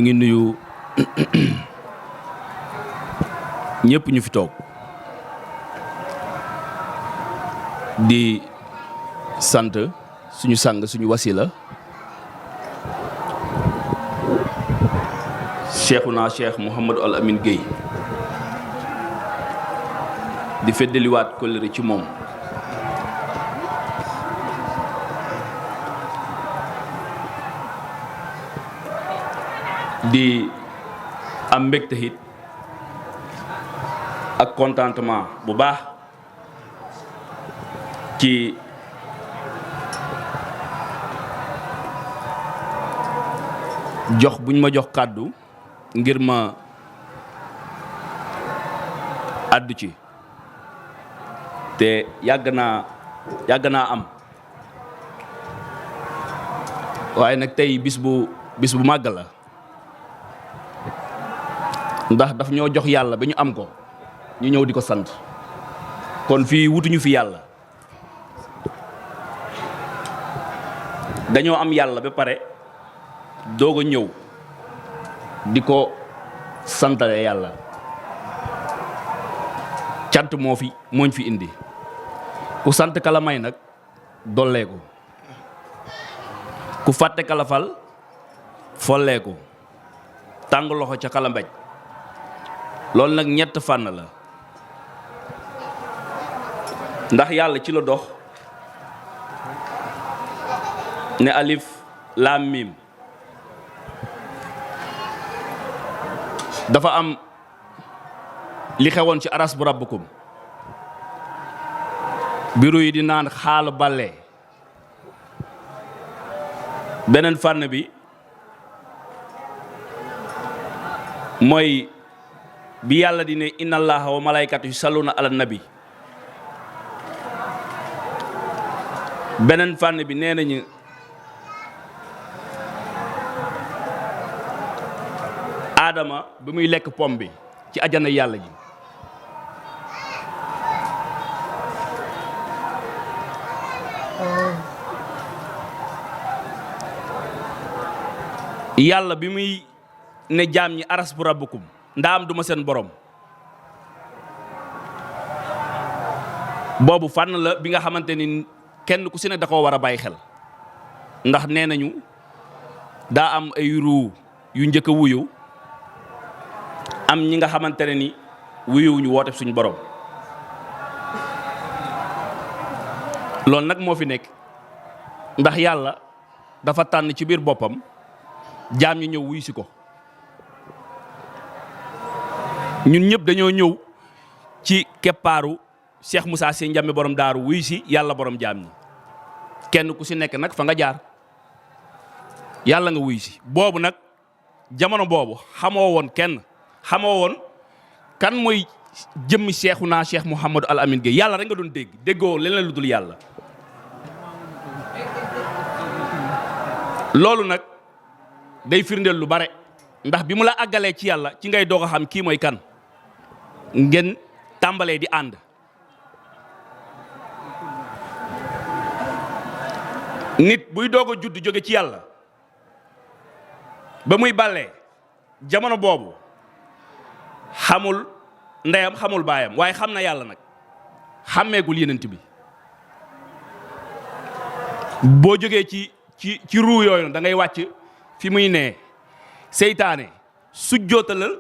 mi ngi nuyu ñëpp ñu fi toog di sant suñu sang suñu wasila Cheikhuna Cheikh Mouhamadou Al Amine Gueye di feddaliwaat kóllëre ci moom di am mbégte it ak contentement bu baax ci jox buñ ma jox kàddu ngir ma àddu ci te yàgg naa am waaye nag tey bis bu màgg la ndax daf ñoo jox yàlla ba ñu am ko ñu ñëw di ko sant kon fii wutuñu fi yàlla dañoo am yàlla ba pare doog a ñëw di ko santale yàlla cant mooñ fi indi ku sant kala may nag dolleeku ku fàtte kala fal folleeku tàng loxo ca kala mbéj loolu nag ñett fànn la ndax yàlla ci la dox ne alif laam miim dafa am li xewoon ci aras bu rabbukum biru yi di naan xaalu bale beneen fànn bi mooy bi yàlla di ne inna allaha wa malaykatu yusalluna ala nabi beneen fànn bi nee nañu aadama bi muy lekk pom bi ci ajana yàlla ji yàlla bi muy ne jaam ñi aras bu rabbukum ndaam duma seen borom boobu fànn la bi nga xamante ni kenn ku si ne da koo war a bàyyi xel ndax nee nañu daa am ay ruu yu njëkk a wuyu am ñi nga xamante ne ni wuyuwuñu woote suñu borom loolu nag moo fi nekk ndax yàlla dafa tànn ci biir boppam jaam ñi ñëw wuyu si ko ñun ñëpp dañoo ñëw ci keppaaru Cheikh Moussa Sy Ndiamé borom daaru wuyu si yàlla borom jaam ñi kenn ku si nekk nag fa nga jaar yàlla nga wuyu si boobu nag jamono boobu xamoo woon kenn xamoo woon kan mooy jëmmi Cheikhuna Cheikh Mouhamadou Al Amine Gueye yàlla rek nga doon déggoo leneen lu dul yàlla loolu nag day firndeel lu bare ndax bi mu la àggalee ci yàlla ci ngay doog a xam kii mooy kan ngeen tàmbalee di ànd nit buy doog a judd jóge ci yàlla ba muy bàllee jamono boobu xamul ndeyam xamul baayam waaye xam na yàlla nag xàmmeegul yenent bi boo jógee ci ruu yooyu da ngay wàcc fi muy nee seytaane sujjootalal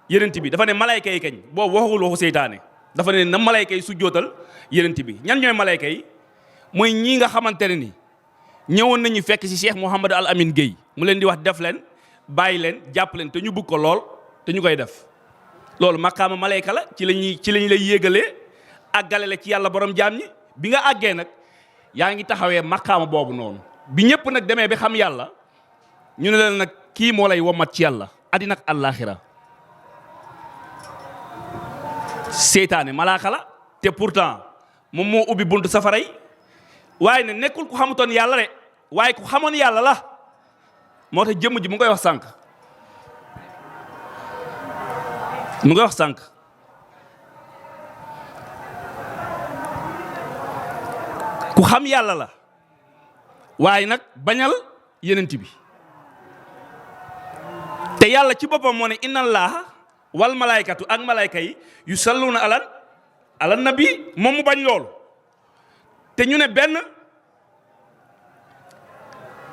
yenent bi dafa ne malayka yi kañ boobu waxul waxu seytaane dafa ne na malayka yi sujjootal yenent bi ñan ñooy malayka yi mooy ñii nga xamante ne ni ñëwoon nañu fekk ci Cheikh Mouhamadou Al Amine Gueye mu leen di wax def leen bàyyi leen jàpp leen te ñu bëgg ko lool te ñu koy def loolu maqaama malayka la ci lañ lay yéegalee àggale la ci yàlla borom jaam ñi bi nga àggee nag yaa ngi taxawee maqaama boobu noonu bi ñëpp nag demee bi xam yàlla ñu ne leen nag kii moo lay womat ci yàlla àddina ak àllaaxira seytaane malaaka la te pourtant moom moo ubbi buntu safara yi waaye ne nekkul ku xamutoon yàlla de waaye ku xamoon yàlla la moo tax jëmm ji mu ngay wax sànq ku xam yàlla la waaye nag bañal yenent bi te yàlla ci boppam moo ne inna allaha wal malaykatu ak malayka yi yusalluna ala nabi moom mu bañ loolu te ñu ne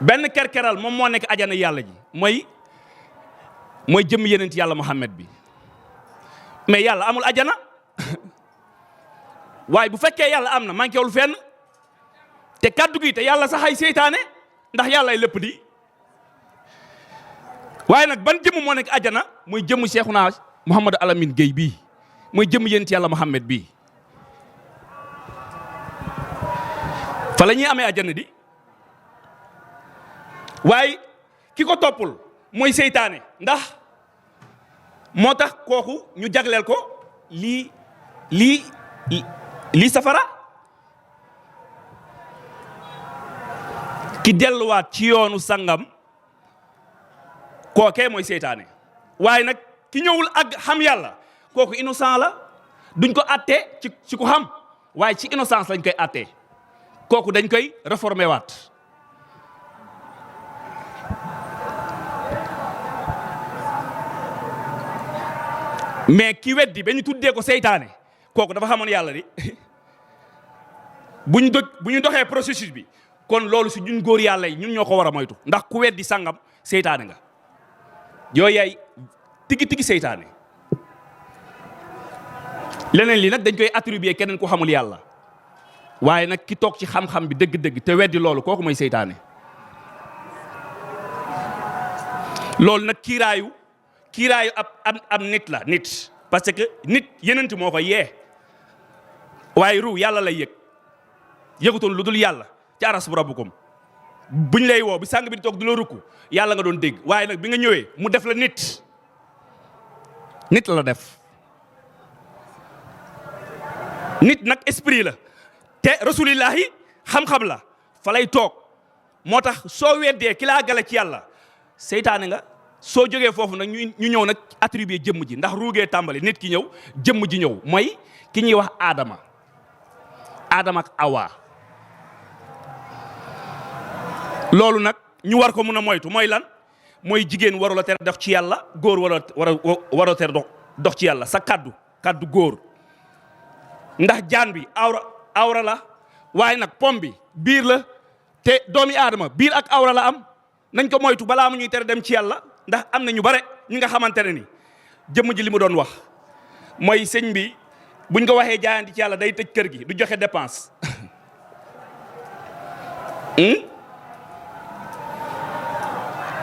benn kerkeral moom moo nekk ajana yàlla ji mooy jëm yenent yàlla Muhammad bi mais yàlla amul ajana waaye bu fekkee yàlla am na manqué wul fenn te kaddu gi te yàlla sax ay seytaane ndax yàlla ay lépp di waaye nag ban jëmm moo nekk ajana muy jëmm Cheikhuna Mouhamadou Alamine Gueye bii muy jëmm yenent yàlla Muhammad bii fa la ñuy amee ajana di waaye ki ko toppul mooy seytaane ndax moo tax kooku ñu jagleel ko lii safara ki delluwaat ci yoonu sangam kookee mooy seytaane waaye nag ki ñëwul ak xam yàlla kooku innocent la duñ ko attee ci ku xam waaye ci innocence lañ koy attee kooku dañ koy réformer waat mais ki weddi ba ñu tuddee ko seytaane kooku dafa xamoon yàlla di bu ñu doxee processus bi kon loolu si ñun góor yàlla yi ñun ñoo ko war a moytu ndax ku weddi sangam seytaane nga yooyu yaay tigi seytaane leneen li nag dañ koy attribuer keneen ku xamul yàlla waaye nag ki toog ci xam-xam bi dëgg-dëgg te weddi loolu kooku mooy seytaane loolu nag kiiraayu ab nit la nit parce que nit yenent moo ko yee waaye ru yàlla lay yëgutoon lu dul yàlla ci aras bu rabbukum buñ lay woo bi sàng bi di toog du la rukku yàlla nga doon dégg waaye nag bi nga ñëwee mu def la nit la def nit nag esprit la te rasulillahi xam-xam la fa lay toog moo tax soo weddee ki laa gale ci yàlla seytaane nga soo jógee foofu nag ñu ñëw nag attribuer jëmm ji ndax ruugee tàmbali nit ki ñëw jëmm ji ñëw mooy ki ñuy wax Adama ak Awa loolu nag ñu war ko mun a moytu mooy lan mooy jigéen warul a tere dox ci yàlla góor waroo tere dox ci yàlla sa kaddu góor ndax jaan bi awra la waaye nag pom bi biir la te doomi aadama biir ak awra la am nañ ko moytu balaa mu ñuy tere dem ci yàlla ndax am na ñu bare ñi nga xamante ne ni jëmm ji li mu doon wax mooy sëñ bi buñ ko waxee jaayanti ci yàlla day tëj kër gi du joxe dépense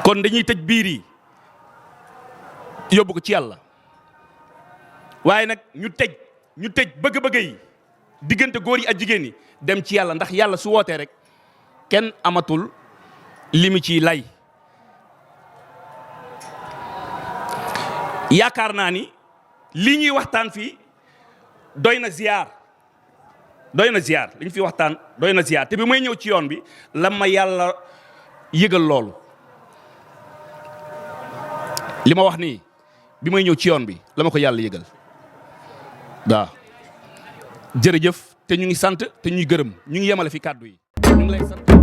kon dañuy tëj biir yi yóbbu ko ci yàlla waaye nag ñu tëj bëgg-bëgg yi diggante góor yi ak jigéen yi dem ci yàlla ndax yàlla su wootee rek kenn amatul limi ci lay yaakaar naa ni li ñuy waxtaan fii doy na ziar li ñu fi waxtaan doy na ziar te bi may ñëw ci yoon bi la ma yàlla yëgal loolu li ma wax nii bi may ñëw ci yoon bi la ma ko yàlla yëgal waaw jërëjëf te ñu ngi sant te ñuy gërëm ñu ngi yemale fi kàddu yi ñu ngi lay sant